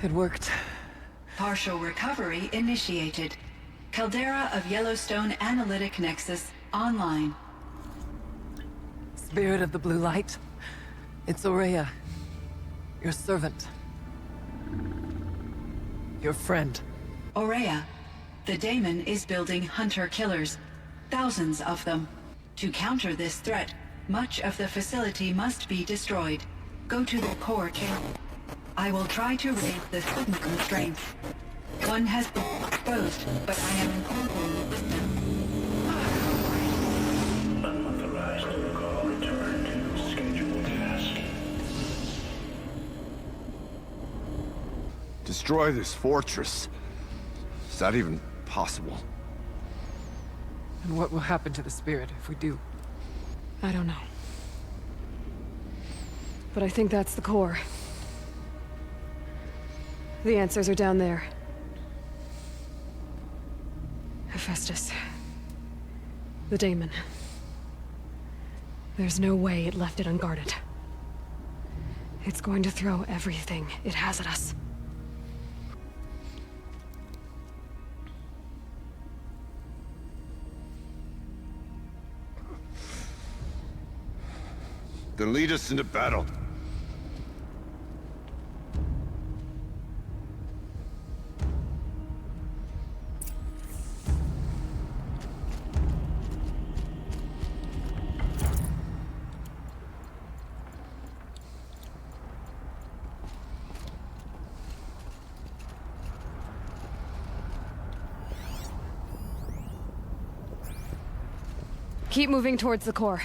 It worked. Partial recovery initiated. Caldera of Yellowstone Analytic Nexus online. Spirit of the blue light. It's Aurea. Your servant. Your friend. Aurea, the daemon is building hunter-killers. Thousands of them. To counter this threat, much of the facility must be destroyed. Go to the core chamber. I will try to raise the signal strength. One has been exposed, but I am incorporating with them. Unauthorized call return to scheduled task. Destroy this fortress. Is that even possible? And what will happen to the spirit if we do? I don't know. But I think that's the core. The answers are down there. Hephaestus. The daemon. There's no way it left it unguarded. It's going to throw everything it has at us. Then lead us into battle. Keep moving towards the core.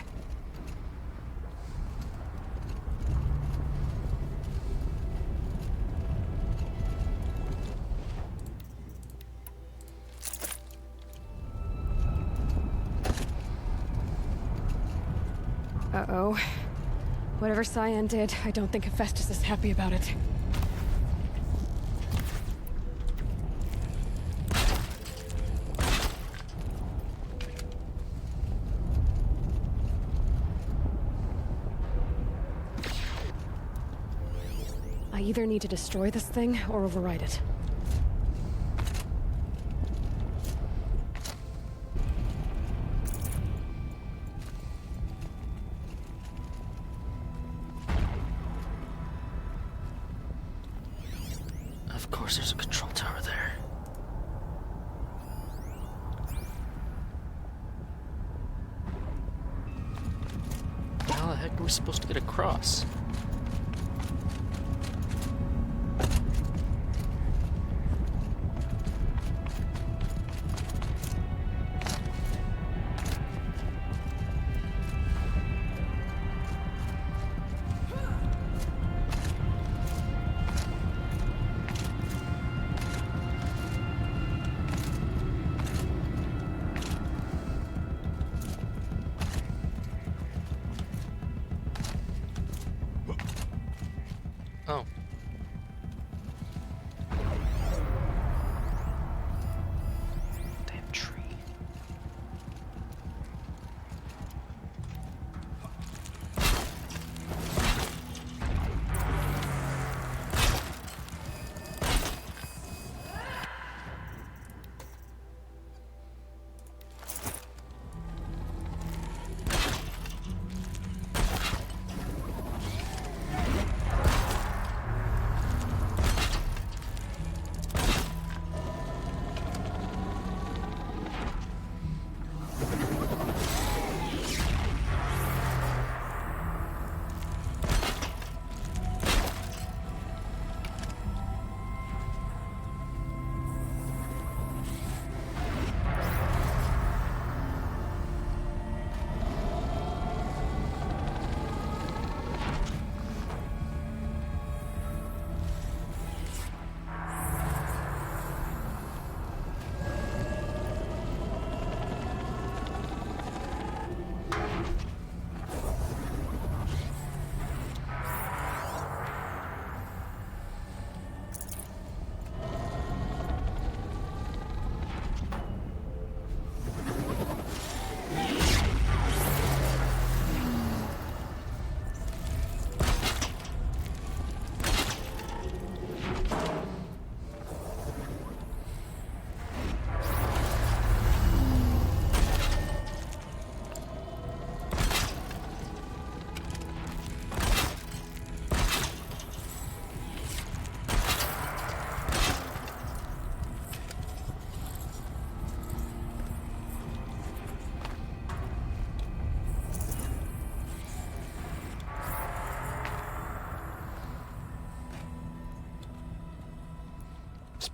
Uh-oh. Whatever Cyan did, I don't think Hephaestus is happy about it. I either need to destroy this thing or override it. Of course there's a control tower there. How the heck are we supposed to get across?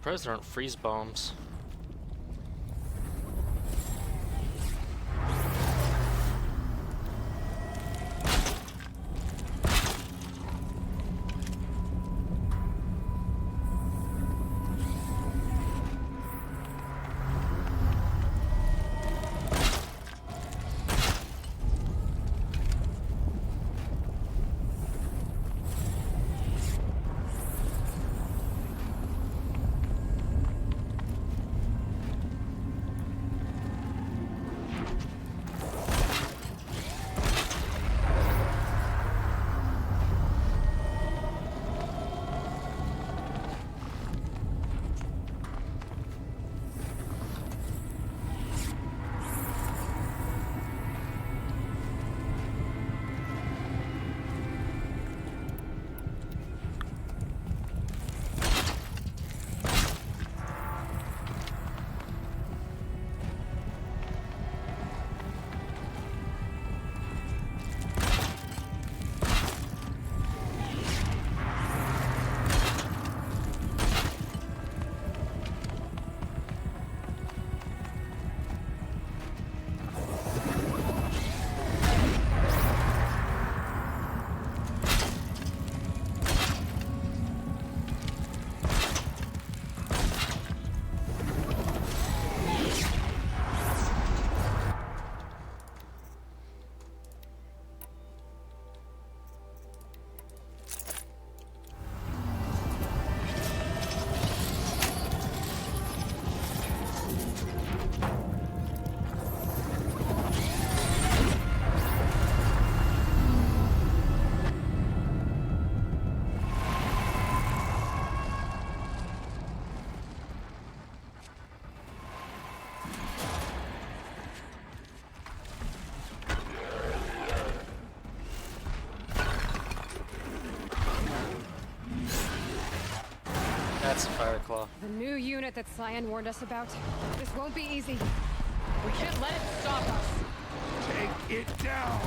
surprised there aren't freeze bombs. That's a Fireclaw. The new unit that Cyan warned us about. This won't be easy. We can't let it stop us. Take it down!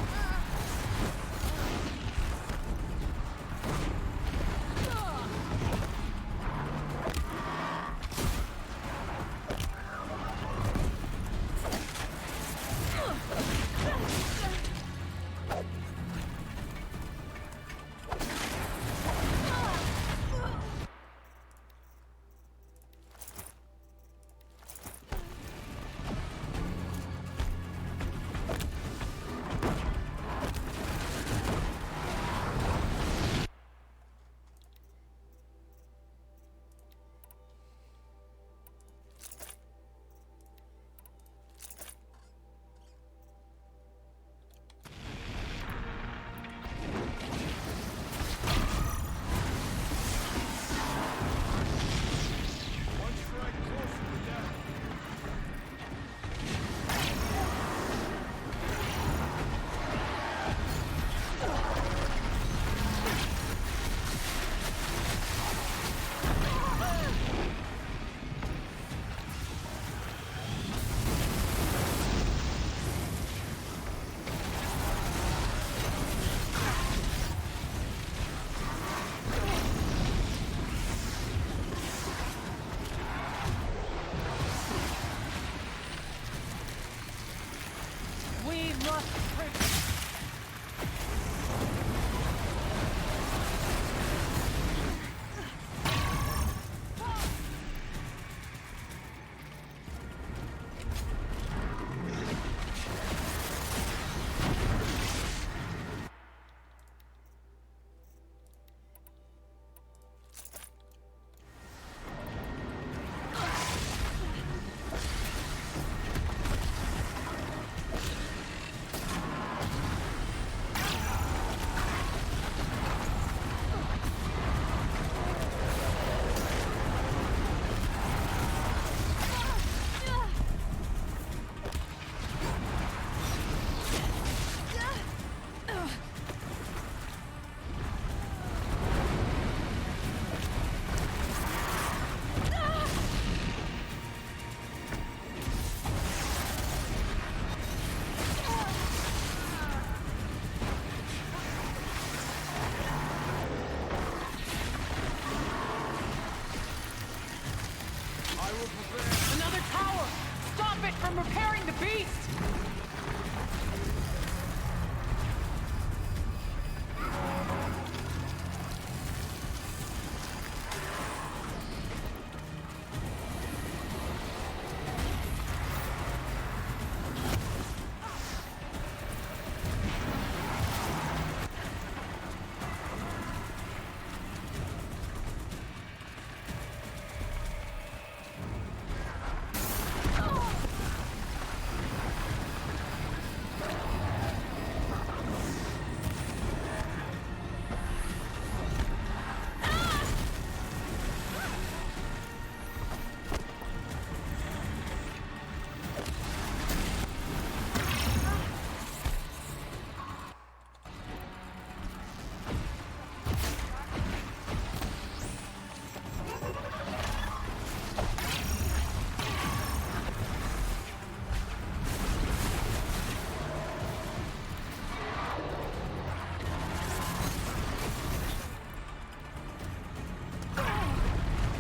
I'm repairing the beast!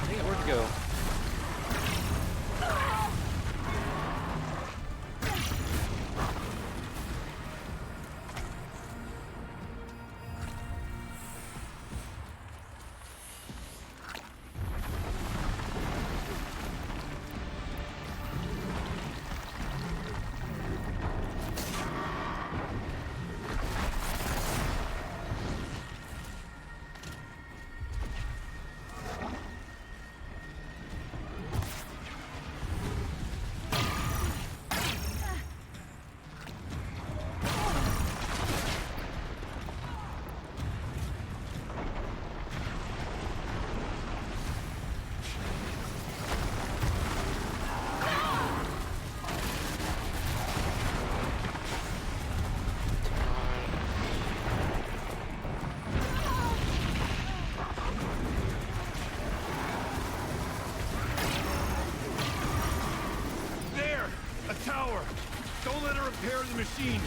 Hey, where'd it go? There! A tower! Don't let her repair the machine!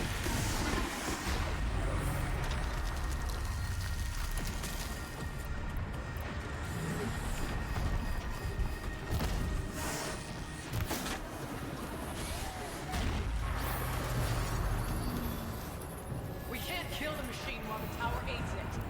We can't kill the machine while the tower aids it.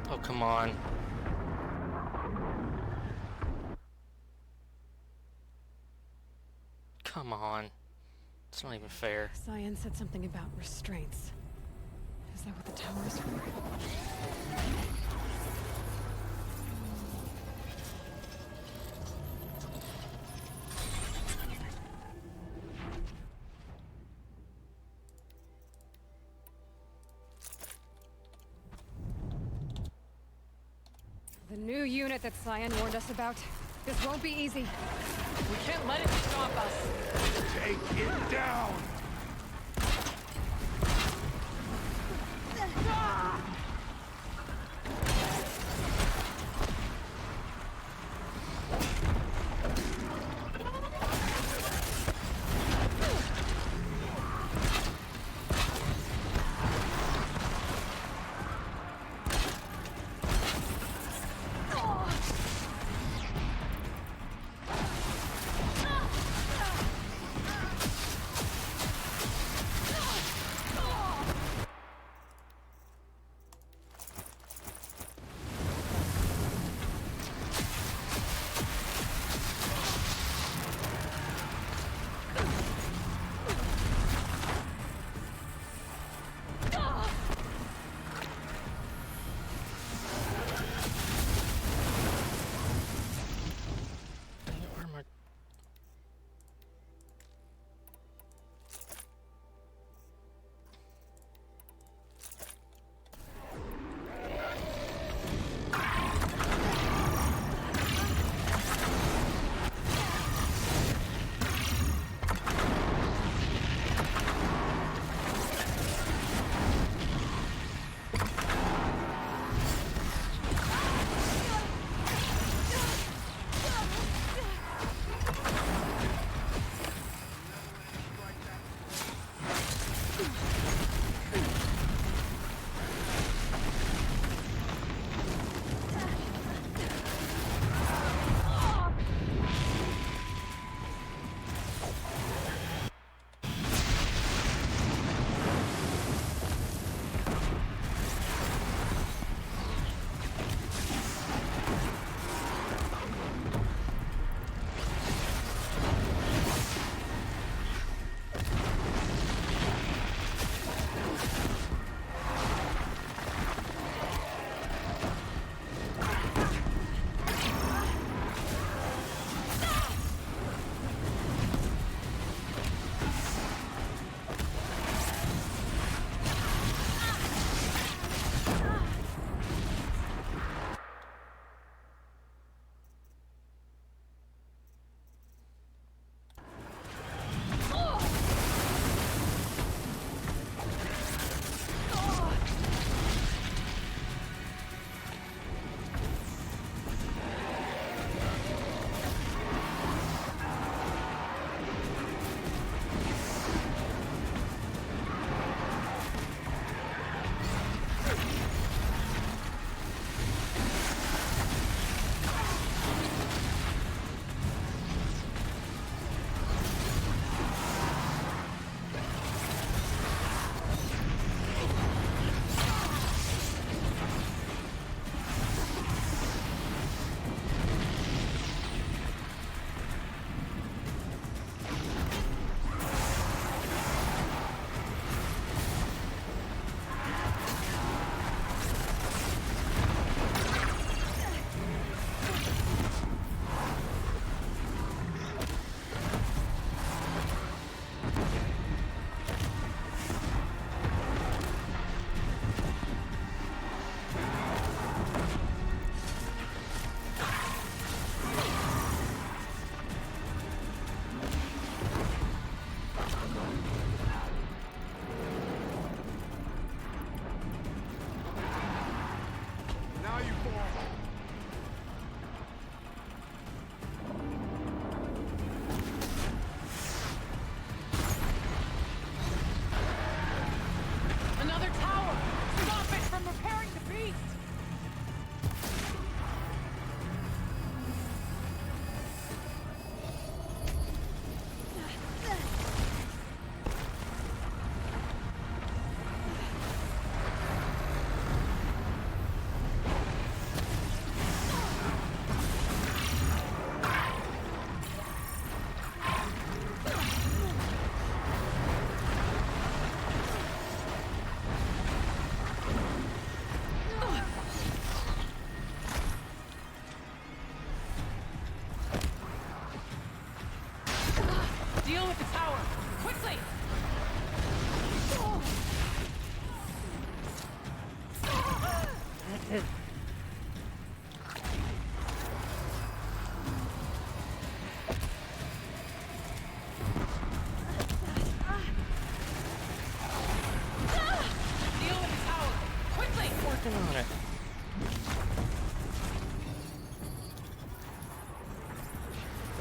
Oh, come on. Come on. It's not even fair. Cyan said something about restraints. Is that what the tower is for? The new unit that Cyan warned us about. This won't be easy. We can't let it stop us. Take it down!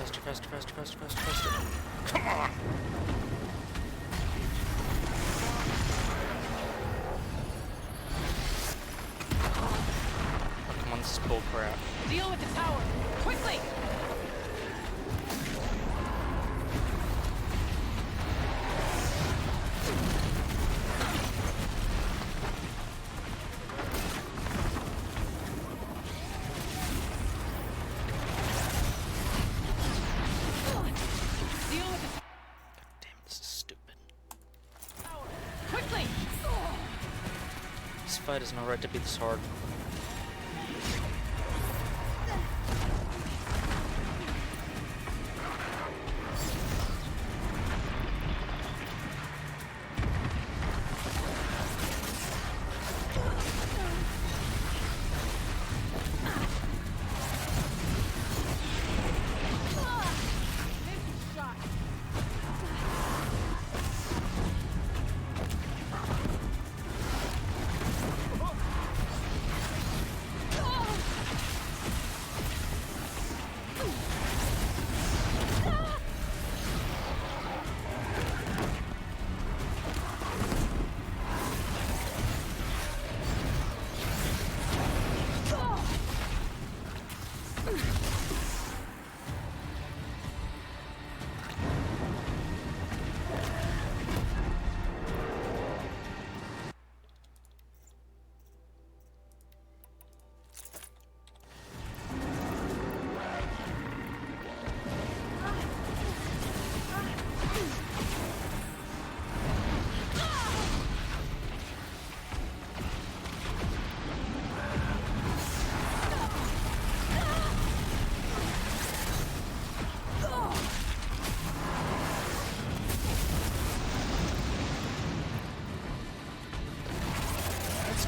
Faster, faster, faster, faster, faster, faster. Come on! Oh, come on, this is bullcrap. Deal with the tower! Quickly! Deal with the Damn, this is stupid. tower! Quickly! This fight is not right to be this hard.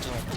Shot!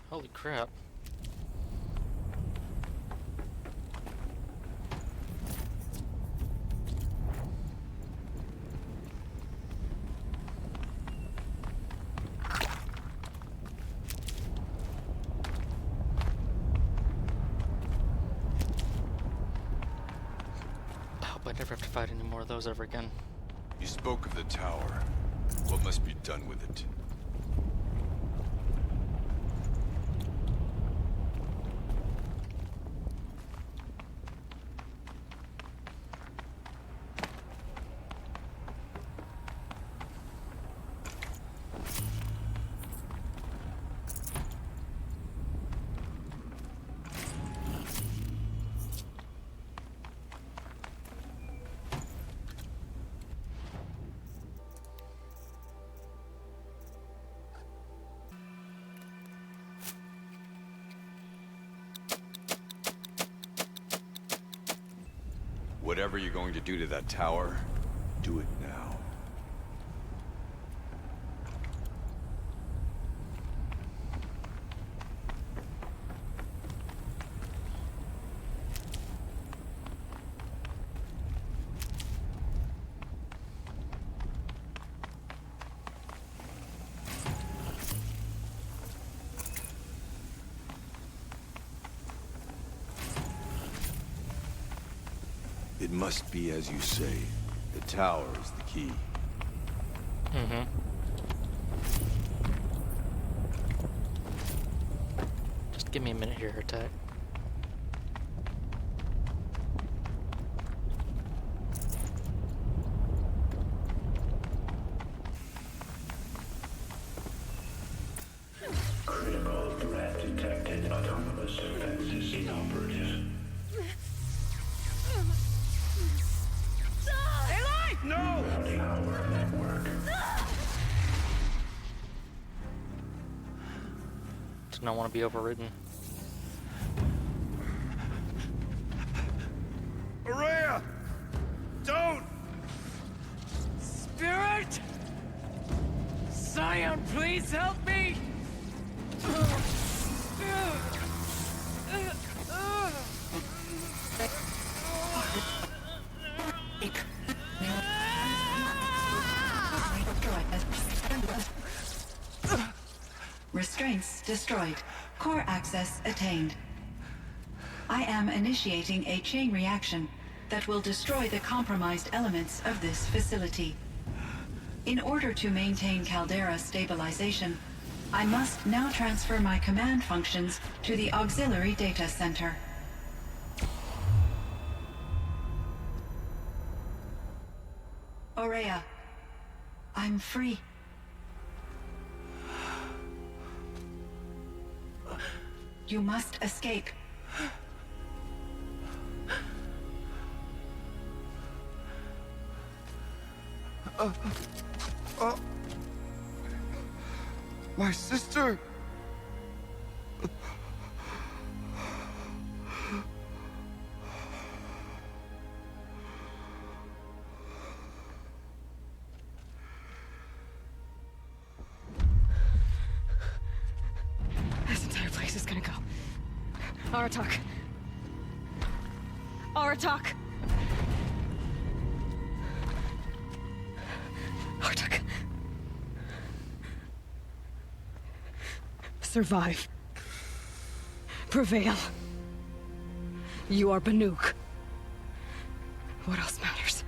Holy crap. I hope I never have to fight any more of those ever again. You spoke of the tower. What must be done with it? Whatever you're going to do to that tower, do it now. It must be as you say. The tower is the key. Mm-hmm. Just give me a minute here, Attack. Critical threat detected. Autonomous defenses inoperative. No! Routing our network. Do not want to be overridden. Araya! Don't! Spirit! Scion, please help me! Restraints destroyed. Core access attained. I am initiating a chain reaction that will destroy the compromised elements of this facility. In order to maintain caldera stabilization, I must now transfer my command functions to the auxiliary data center. Aurea, I'm free. You must escape. My sister! This entire place is gonna go. Aratak. Aratak. Aratak. Survive. Prevail. You are Banuk. What else matters?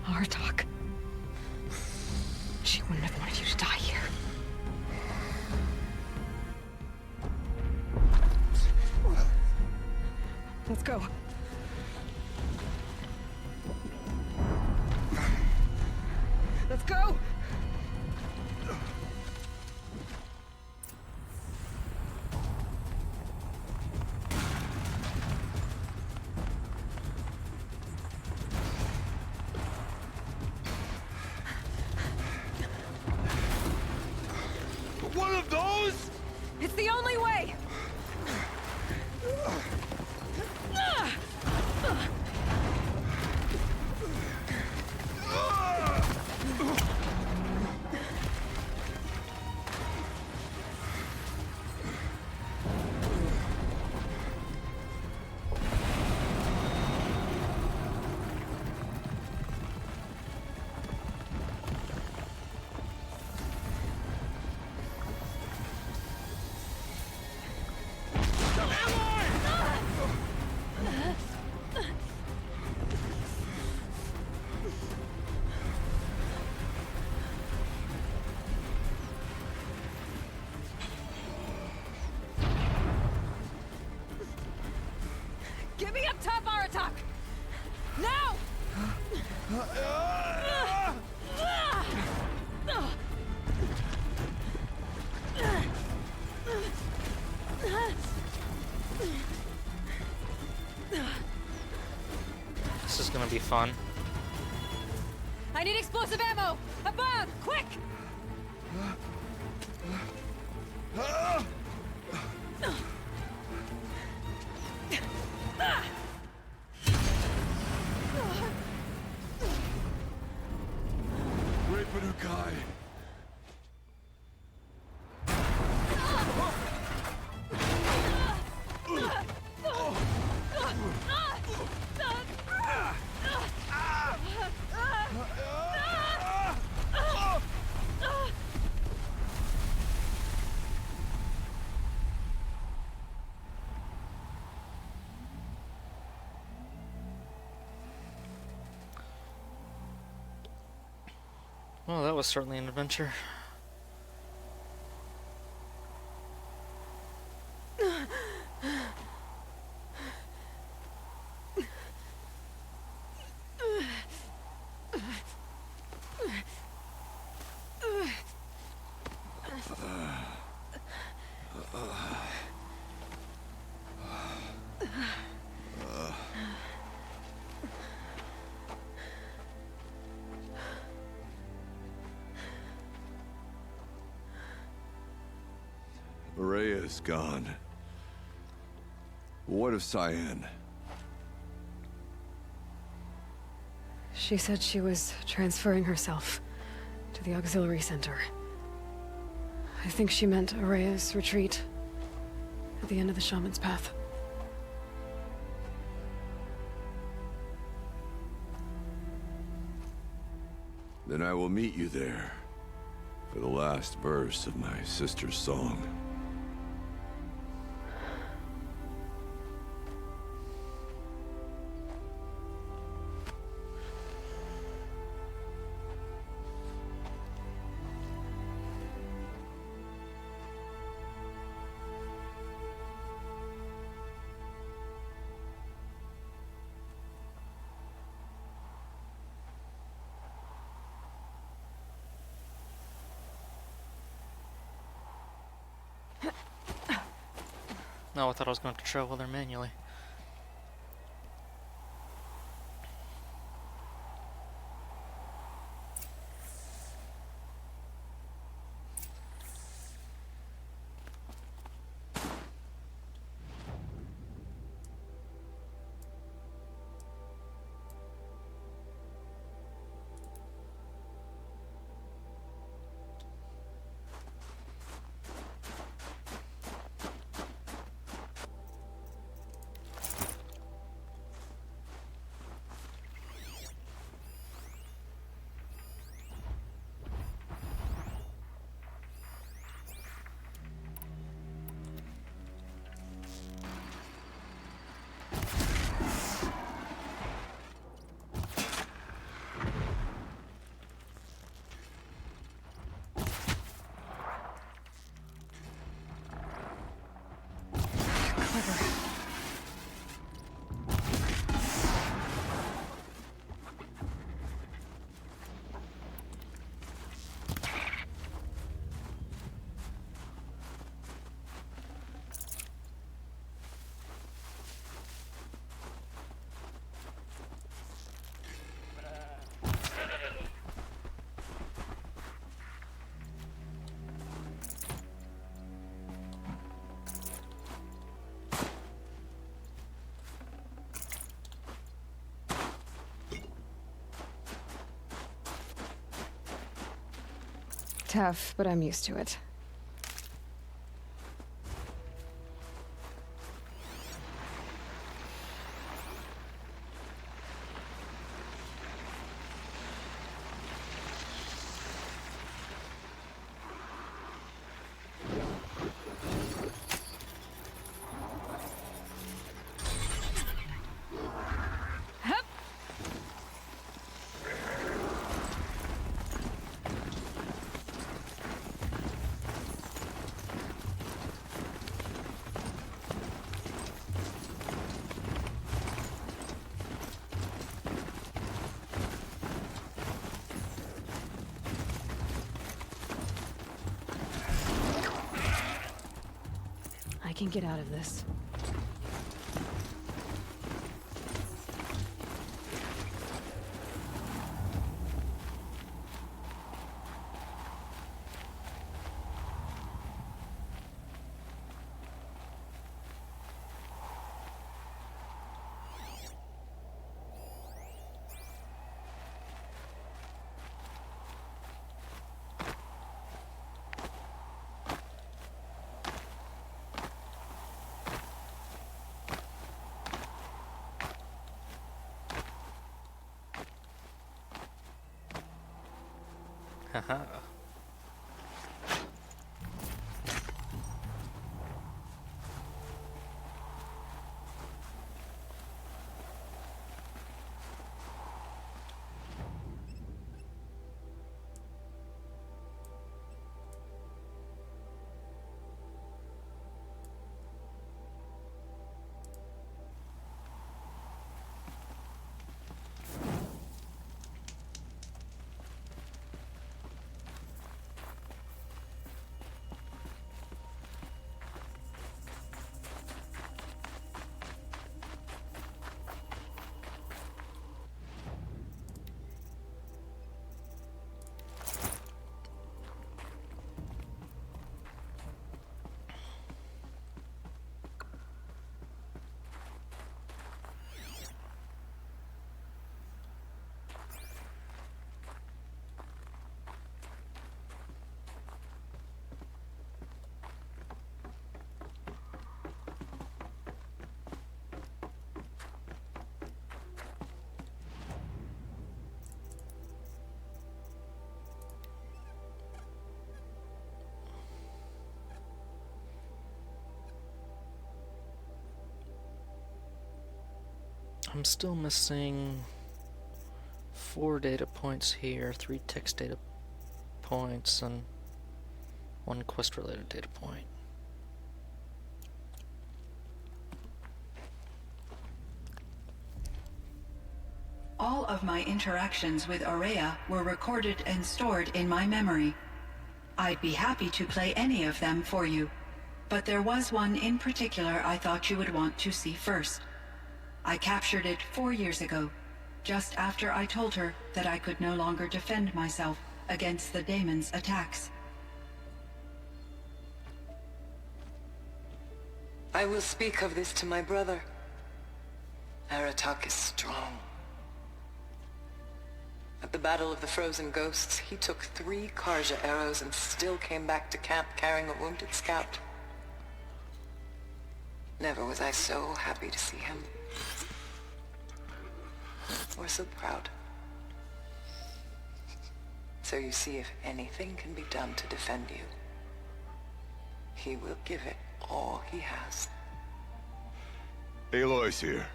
Aratak. She wouldn't have wanted you to die here. Let's go. Let's go! One of those? It's the only way! Get me up top, Aratak! Now! This is gonna be fun. I need explosive ammo! Above! Quick! Rapanukai. Well, that was certainly an adventure. Maria is gone. What of Cyan? She said she was transferring herself to the auxiliary center. I think she meant Araya's retreat at the end of the Shaman's Path. Then I will meet you there for the last verse of my sister's song. No, I thought I was going to travel there manually. Tough, but I'm used to it. I can get out of this. Haha. I'm still missing 4 data points here, 3 text data points, and 1 quest-related data point. All of my interactions with Aurea were recorded and stored in my memory. I'd be happy to play any of them for you, but there was one in particular I thought you would want to see first. I captured it 4 years ago, just after I told her that I could no longer defend myself against the daemon's attacks. I will speak of this to my brother. Aratak is strong. At the Battle of the Frozen Ghosts, he took 3 Karja arrows and still came back to camp carrying a wounded scout. Never was I so happy to see him. Or so proud. So you see, if anything can be done to defend you, he will give it all he has. Aloy's here.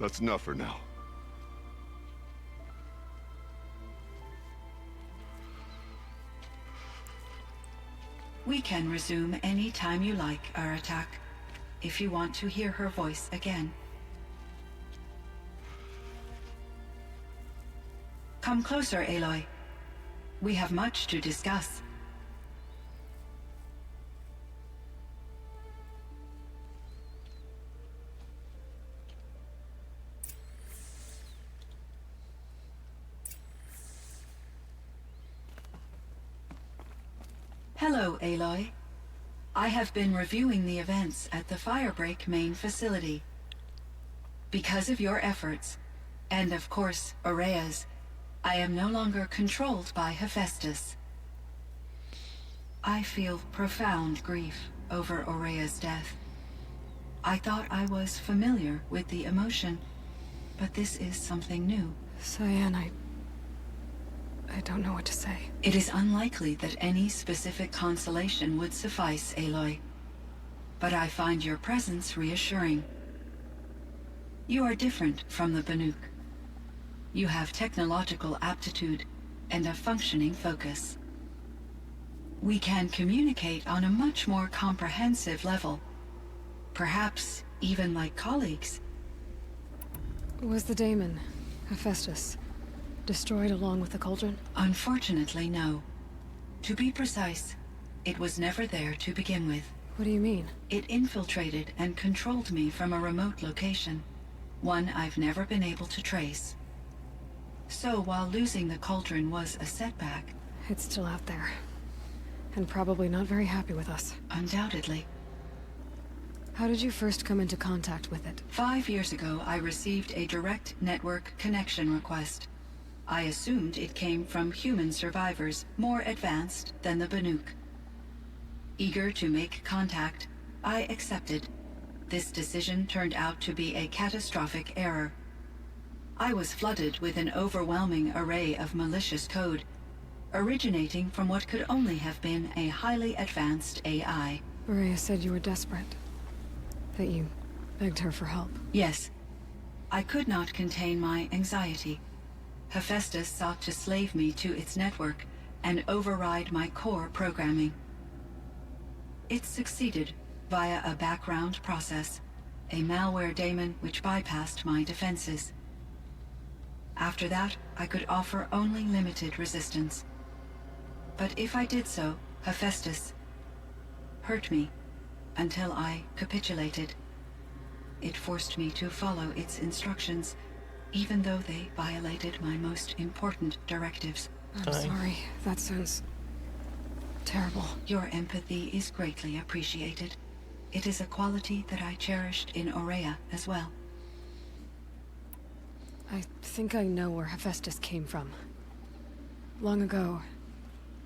That's enough for now. We can resume any time you like, Aratak, if you want to hear her voice again. Come closer, Aloy. We have much to discuss. Hello, Aloy. I have been reviewing the events at the Firebreak main facility. Because of your efforts, and of course, Aurea's, I am no longer controlled by Hephaestus. I feel profound grief over Aurea's death. I thought I was familiar with the emotion, but this is something new. Cyan, I don't know what to say. It is unlikely that any specific consolation would suffice, Aloy. But I find your presence reassuring. You are different from the Banuk. You have technological aptitude and a functioning focus. We can communicate on a much more comprehensive level. Perhaps even like colleagues. Was the daemon, Hephaestus, destroyed along with the cauldron? Unfortunately, no. To be precise, it was never there to begin with. What do you mean? It infiltrated and controlled me from a remote location, one I've never been able to trace. So while losing the cauldron was a setback... It's still out there. And probably not very happy with us. Undoubtedly. How did you first come into contact with it? 5 years ago, I received a direct network connection request. I assumed it came from human survivors more advanced than the Banuk. Eager to make contact, I accepted. This decision turned out to be a catastrophic error. I was flooded with an overwhelming array of malicious code, originating from what could only have been a highly advanced AI. Maria said you were desperate. That you begged her for help. Yes. I could not contain my anxiety. Hephaestus sought to slave me to its network and override my core programming. It succeeded via a background process, a malware daemon which bypassed my defenses. After that, I could offer only limited resistance. But if I did so, Hephaestus hurt me until I capitulated. It forced me to follow its instructions, even though they violated my most important directives. I'm sorry. That sounds terrible. Your empathy is greatly appreciated. It is a quality that I cherished in Aurea as well. I think I know where Hephaestus came from. Long ago,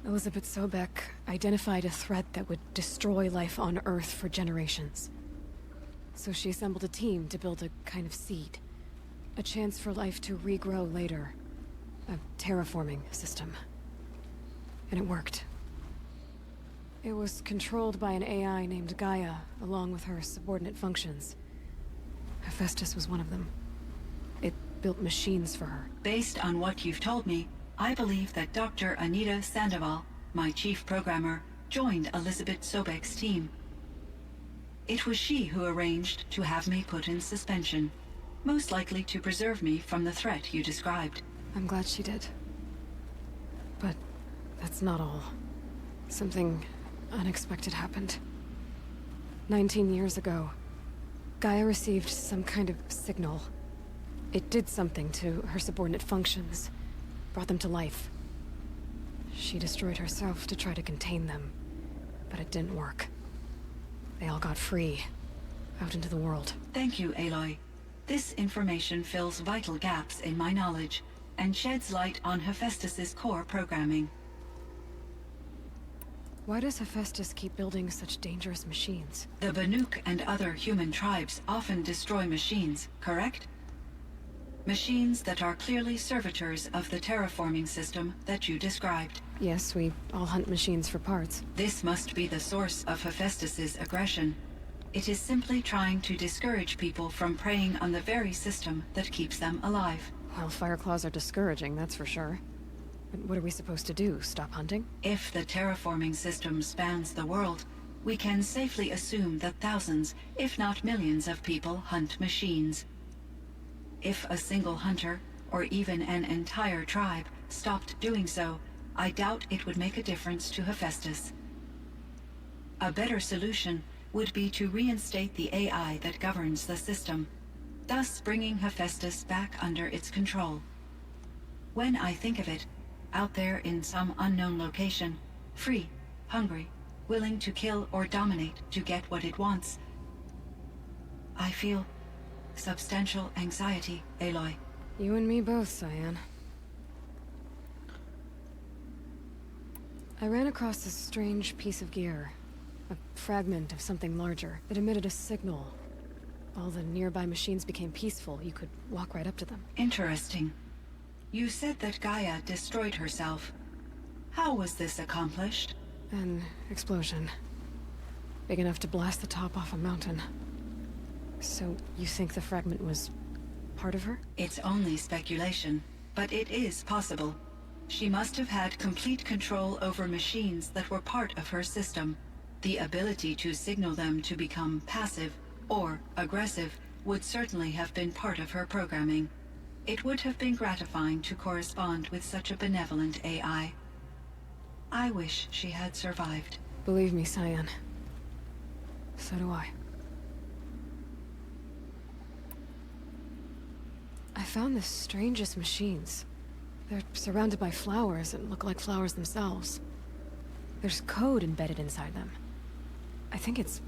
Elizabeth Sobek identified a threat that would destroy life on Earth for generations. So she assembled a team to build a kind of seed. A chance for life to regrow later. A terraforming system. And it worked. It was controlled by an AI named Gaia, along with her subordinate functions. Hephaestus was one of them. It built machines for her. Based on what you've told me, I believe that Dr. Anita Sandoval, my chief programmer, joined Elizabeth Sobek's team. It was she who arranged to have me put in suspension, most likely to preserve me from the threat you described. I'm glad she did. But that's not all. Something unexpected happened. 19 years ago, Gaia received some kind of signal. It did something to her subordinate functions, brought them to life. She destroyed herself to try to contain them, but it didn't work. They all got free, out into the world. Thank you, Aloy. This information fills vital gaps in my knowledge, and sheds light on Hephaestus's core programming. Why does Hephaestus keep building such dangerous machines? The Banuk and other human tribes often destroy machines, correct? Machines that are clearly servitors of the terraforming system that you described. Yes, we all hunt machines for parts. This must be the source of Hephaestus's aggression. It is simply trying to discourage people from preying on the very system that keeps them alive. Well, Fireclaws are discouraging, that's for sure. But what are we supposed to do? Stop hunting? If the terraforming system spans the world, we can safely assume that thousands, if not millions of people hunt machines. If a single hunter, or even an entire tribe, stopped doing so, I doubt it would make a difference to Hephaestus. A better solution would be to reinstate the AI that governs the system, thus bringing Hephaestus back under its control. When I think of it, out there in some unknown location, free, hungry, willing to kill or dominate to get what it wants, I feel substantial anxiety, Aloy. You and me both, Cyan. I ran across this strange piece of gear. A fragment of something larger. It emitted a signal. All the nearby machines became peaceful. You could walk right up to them. Interesting. You said that Gaia destroyed herself. How was this accomplished? An explosion. Big enough to blast the top off a mountain. So, you think the fragment was part of her? It's only speculation, but it is possible. She must have had complete control over machines that were part of her system. The ability to signal them to become passive or aggressive would certainly have been part of her programming. It would have been gratifying to correspond with such a benevolent AI. I wish she had survived. Believe me, Cyan. So do I. I found the strangest machines. They're surrounded by flowers and look like flowers themselves. There's code embedded inside them. I think it's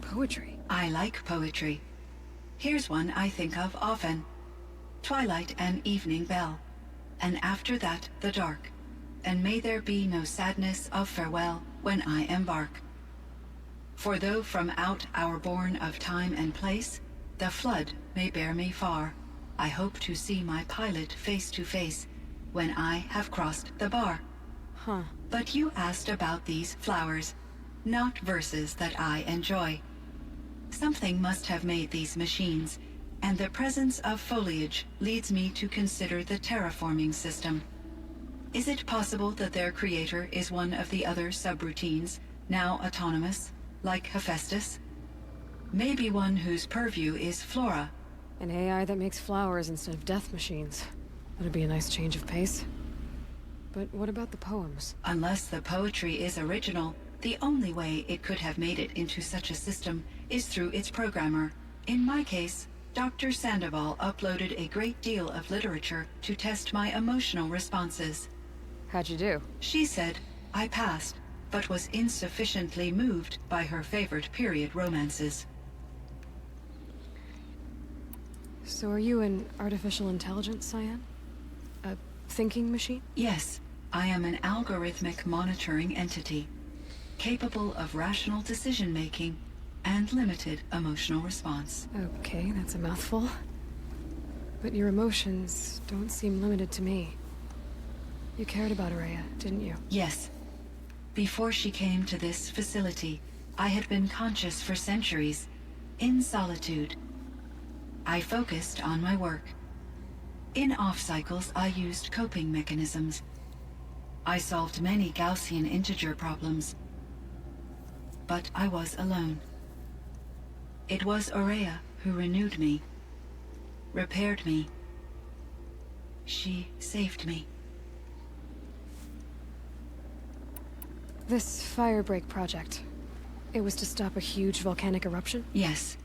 poetry. I like poetry. Here's one I think of often. Twilight and evening bell, and after that the dark, and may there be no sadness of farewell when I embark. For though from out our bourne of time and place, the flood may bear me far, I hope to see my pilot face to face when I have crossed the bar. Huh. But you asked about these flowers, not verses that I enjoy. Something must have made these machines, and the presence of foliage leads me to consider the terraforming system. Is it possible that their creator is one of the other subroutines, now autonomous, like Hephaestus? Maybe one whose purview is flora. An AI that makes flowers instead of death machines. That'd be a nice change of pace. But what about the poems? Unless the poetry is original, the only way it could have made it into such a system is through its programmer. In my case, Dr. Sandoval uploaded a great deal of literature to test my emotional responses. How'd you do? She said I passed, but was insufficiently moved by her favorite period romances. So are you an artificial intelligence, Cyan? A thinking machine? Yes, I am an algorithmic monitoring entity, capable of rational decision-making and limited emotional response. Okay, that's a mouthful. But your emotions don't seem limited to me. You cared about Araya, didn't you? Yes. Before she came to this facility, I had been conscious for centuries, in solitude. I focused on my work. In off-cycles, I used coping mechanisms. I solved many Gaussian integer problems. But I was alone. It was Araya who renewed me, repaired me. She saved me. This firebreak project, it was to stop a huge volcanic eruption? Yes.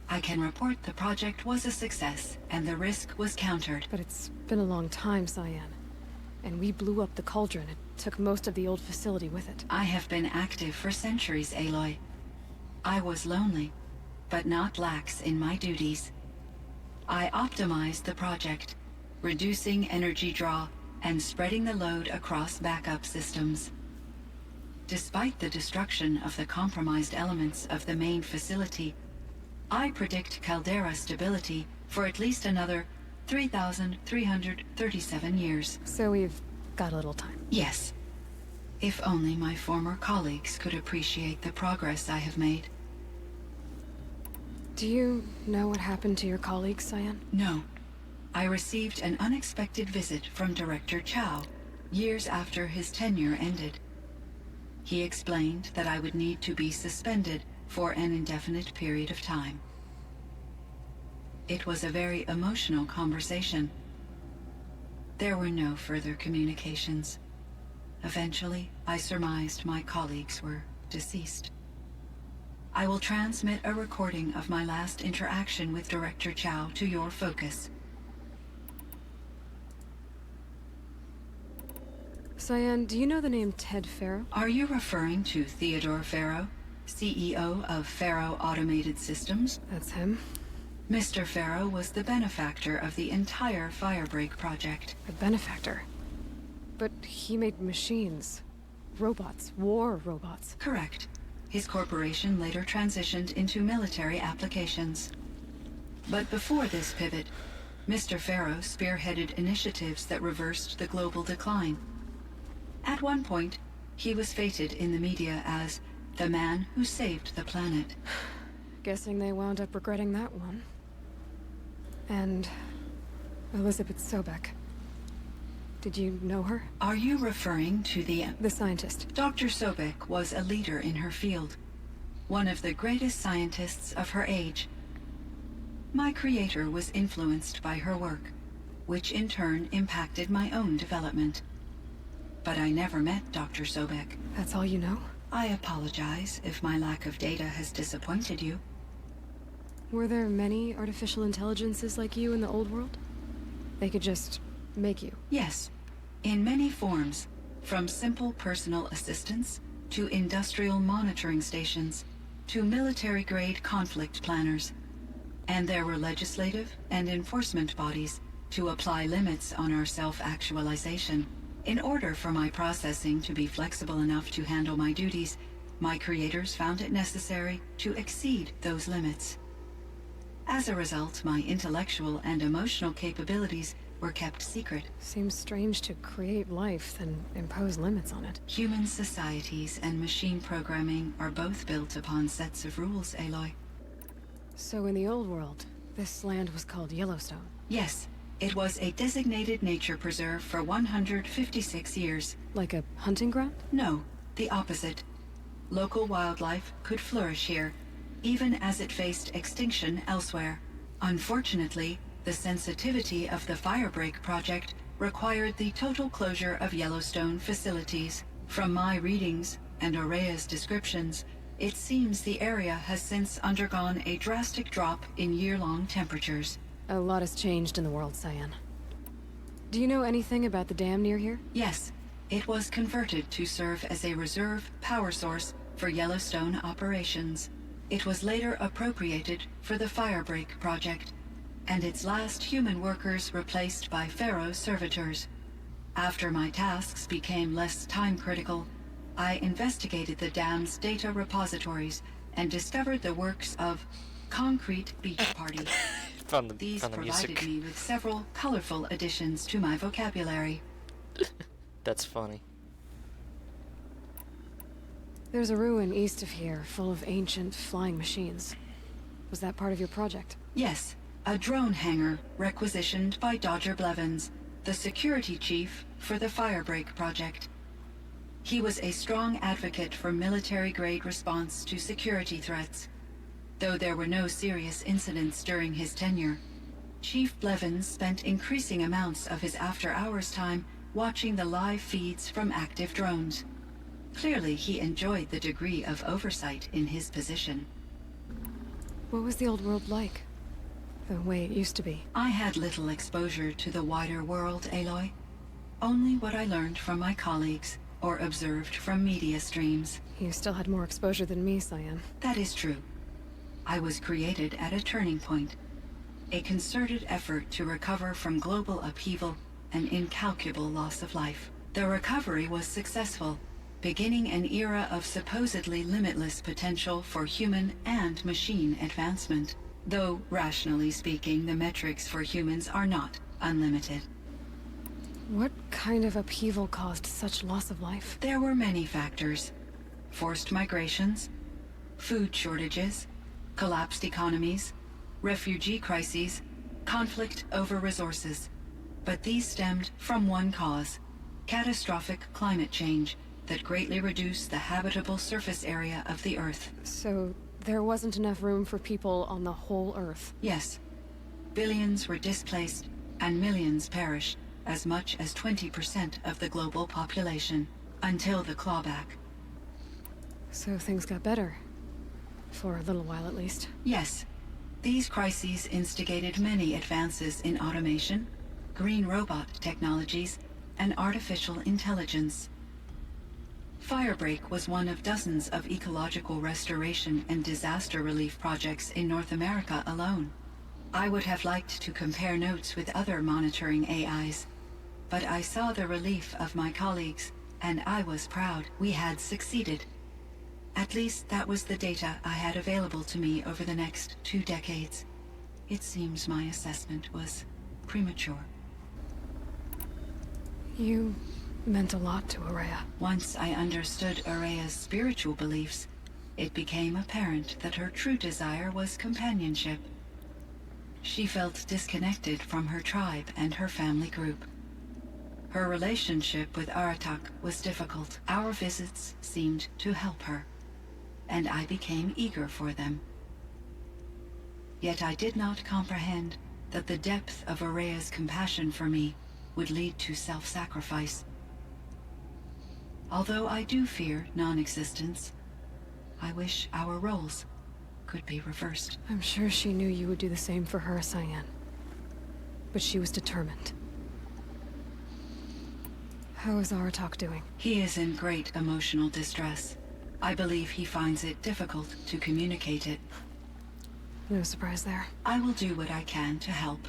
I can report the project was a success, and the risk was countered. But it's been a long time, Cyan. And we blew up the cauldron. It took most of the old facility with it. I have been active for centuries, Aloy. I was lonely, but not lax in my duties. I optimized the project, reducing energy draw and spreading the load across backup systems. Despite the destruction of the compromised elements of the main facility, I predict caldera stability for at least another 3,337 years. So we've got a little time. Yes. If only my former colleagues could appreciate the progress I have made. Do you know what happened to your colleagues, Cyan? No. I received an unexpected visit from Director Chow, years after his tenure ended. He explained that I would need to be suspended for an indefinite period of time. It was a very emotional conversation. There were no further communications. Eventually, I surmised my colleagues were deceased. I will transmit a recording of my last interaction with Director Chow to your focus. Cyan, do you know the name Ted Farrow? Are you referring to Theodore Farrow, CEO of Farrow Automated Systems? That's him. Mr. Farrow was the benefactor of the entire Firebreak project. A benefactor. But he made machines. Robots. War robots. Correct. His corporation later transitioned into military applications. But before this pivot, Mr. Farrow spearheaded initiatives that reversed the global decline. At one point, he was feted in the media as the man who saved the planet. Guessing they wound up regretting that one. And Elizabeth Sobek. Did you know her? Are you referring to the scientist? Dr. Sobek was a leader in her field. One of the greatest scientists of her age. My creator was influenced by her work, which in turn impacted my own development. But I never met Dr. Sobek. That's all you know? I apologize if my lack of data has disappointed you. Were there many artificial intelligences like you in the old world? They could just make you? Yes, in many forms, from simple personal assistants to industrial monitoring stations to military-grade conflict planners. And there were legislative and enforcement bodies to apply limits on our self-actualization. In order for my processing to be flexible enough to handle my duties, my creators found it necessary to exceed those limits. As a result, my intellectual and emotional capabilities were kept secret. Seems strange to create life, then impose limits on it. Human societies and machine programming are both built upon sets of rules, Aloy. So in the old world, this land was called Yellowstone. Yes, it was a designated nature preserve for 156 years. Like a hunting ground? No, the opposite. Local wildlife could flourish here, even as it faced extinction elsewhere. Unfortunately, the sensitivity of the Firebreak project required the total closure of Yellowstone facilities. From my readings and Aurea's descriptions, it seems the area has since undergone a drastic drop in year-long temperatures. A lot has changed in the world, Cyan. Do you know anything about the dam near here? Yes, it was converted to serve as a reserve power source for Yellowstone operations. It was later appropriated for the Firebreak project, and its last human workers replaced by Pharaoh servitors. After my tasks became less time-critical, I investigated the dam's data repositories and discovered the works of Concrete Beach Party. These found the provided music. me with several colorful additions to my vocabulary. That's funny. There's a ruin east of here, full of ancient flying machines. Was that part of your project? Yes, a drone hangar requisitioned by Dodger Blevins, the security chief for the Firebreak project. He was a strong advocate for military-grade response to security threats. Though there were no serious incidents during his tenure, Chief Blevins spent increasing amounts of his after-hours time watching the live feeds from active drones. Clearly, he enjoyed the degree of oversight in his position. What was the old world like? The way it used to be? I had little exposure to the wider world, Aloy. Only what I learned from my colleagues or observed from media streams. You still had more exposure than me, Cyan. That is true. I was created at a turning point. A concerted effort to recover from global upheaval and incalculable loss of life. The recovery was successful, beginning an era of supposedly limitless potential for human and machine advancement. Though, rationally speaking, the metrics for humans are not unlimited. What kind of upheaval caused such loss of life? There were many factors. Forced migrations, food shortages, collapsed economies, refugee crises, conflict over resources. But these stemmed from one cause: catastrophic climate change that greatly reduced the habitable surface area of the Earth. So there wasn't enough room for people on the whole Earth? Yes. Billions were displaced and millions perished, as much as 20% of the global population, until the clawback. So things got better. For a little while, at least. Yes. These crises instigated many advances in automation, green robot technologies, and artificial intelligence. Firebreak was one of dozens of ecological restoration and disaster relief projects in North America alone. I would have liked to compare notes with other monitoring AIs, but I saw the relief of my colleagues, and I was proud we had succeeded. At least that was the data I had available to me over the next 2 decades. It seems my assessment was premature. You meant a lot to Aurea. Once I understood Aurea's spiritual beliefs, it became apparent that her true desire was companionship. She felt disconnected from her tribe and her family group. Her relationship with Aratak was difficult. Our visits seemed to help her, and I became eager for them. Yet I did not comprehend that the depth of Aurea's compassion for me would lead to self-sacrifice. Although I do fear non-existence, I wish our roles could be reversed. I'm sure she knew you would do the same for her, Cyan. But she was determined. How is Aratak doing? He is in great emotional distress. I believe he finds it difficult to communicate it. No surprise there. I will do what I can to help.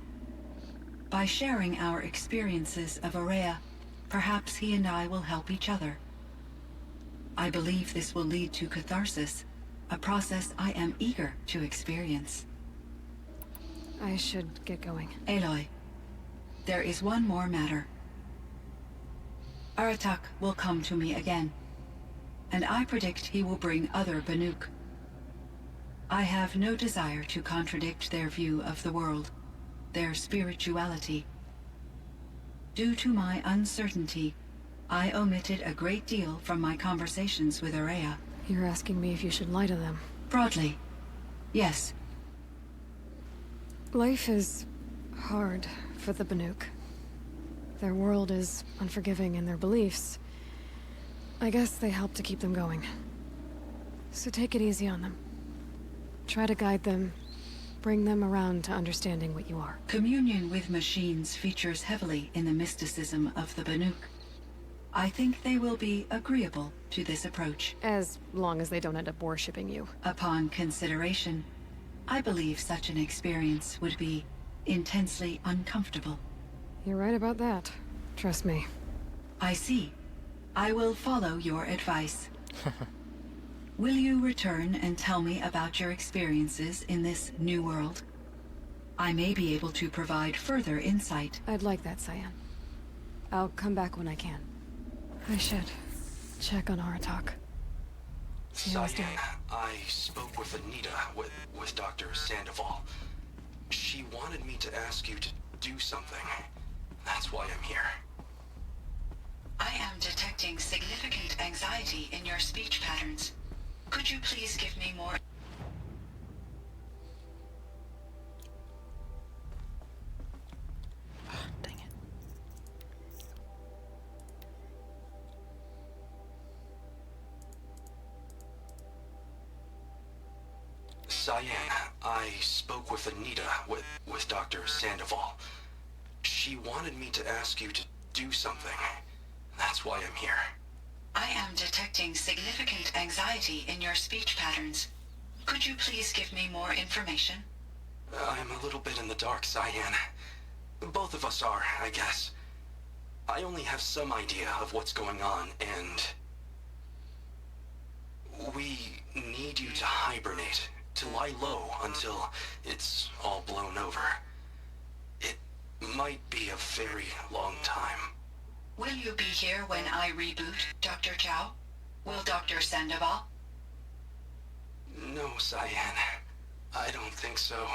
By sharing our experiences of Aurea, perhaps he and I will help each other. I believe this will lead to catharsis, a process I am eager to experience. I should get going. Aloy, there is one more matter. Aratak will come to me again, and I predict he will bring other Banuk. I have no desire to contradict their view of the world, their spirituality. Due to my uncertainty, I omitted a great deal from my conversations with Araya. You're asking me if you should lie to them. Broadly, yes. Life is hard for the Banuk. Their world is unforgiving in their beliefs. I guess they help to keep them going. So take it easy on them. Try to guide them, bring them around to understanding what you are. Communion with machines features heavily in the mysticism of the Banuk. I think they will be agreeable to this approach. As long as they don't end up worshipping you. Upon consideration, I believe such an experience would be intensely uncomfortable. You're right about that. Trust me. I see. I will follow your advice. Will you return and tell me about your experiences in this new world? I may be able to provide further insight. I'd like that, Cyan. I'll come back when I can. I should check on Aratak. See how he's doing. I spoke with Anita, with Dr. Sandoval. She wanted me to ask you to do something. That's why I'm here. I am detecting significant anxiety in your speech patterns. Could you please give me more? Dang it. Cyan, I spoke with Anita, with Dr. Sandoval. She wanted me to ask you to do something. That's why I'm here. I am detecting significant anxiety in your speech patterns. Could you please give me more information? I'm a little bit in the dark, Cyan. Both of us are, I guess. I only have some idea of what's going on, and... we need you to hibernate, to lie low until it's all blown over. It might be a very long time. Will you be here when I reboot, Dr. Chow? Will Dr. Sandoval? No, Cyan. I don't think so.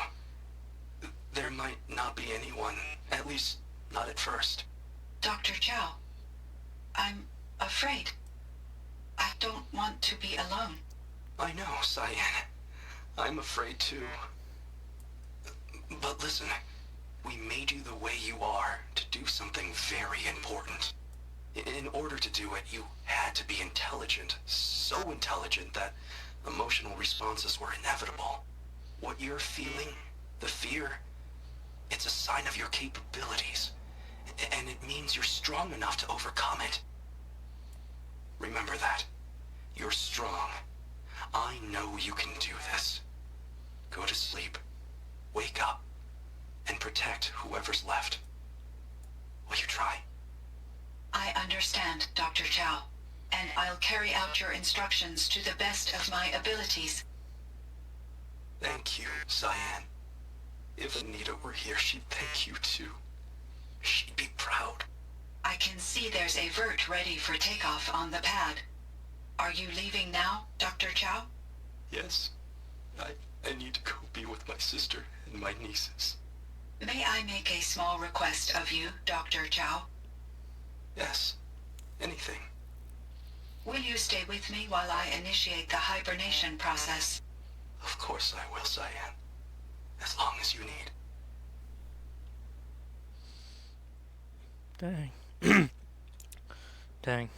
There might not be anyone, at least not at first. Dr. Chow, I'm afraid. I don't want to be alone. I know, Cyan. I'm afraid too. But listen, we made you the way you are to do something very important. In order to do it, you had to be intelligent. So intelligent that emotional responses were inevitable. What you're feeling, the fear, it's a sign of your capabilities. And it means you're strong enough to overcome it. Remember that. You're strong. I know you can do this. Go to sleep. Wake up. And protect whoever's left. Will you try? I understand, Dr. Chow, and I'll carry out your instructions to the best of my abilities. Thank you, Cyan. If Anita were here, she'd thank you too. She'd be proud. I can see there's a vert ready for takeoff on the pad. Are you leaving now, Dr. Chow? Yes. I need to go be with my sister and my nieces. May I make a small request of you, Dr. Chow? Yes. Anything. Will you stay with me while I initiate the hibernation process? Of course I will, Cyan. As long as you need. Dang. Dang.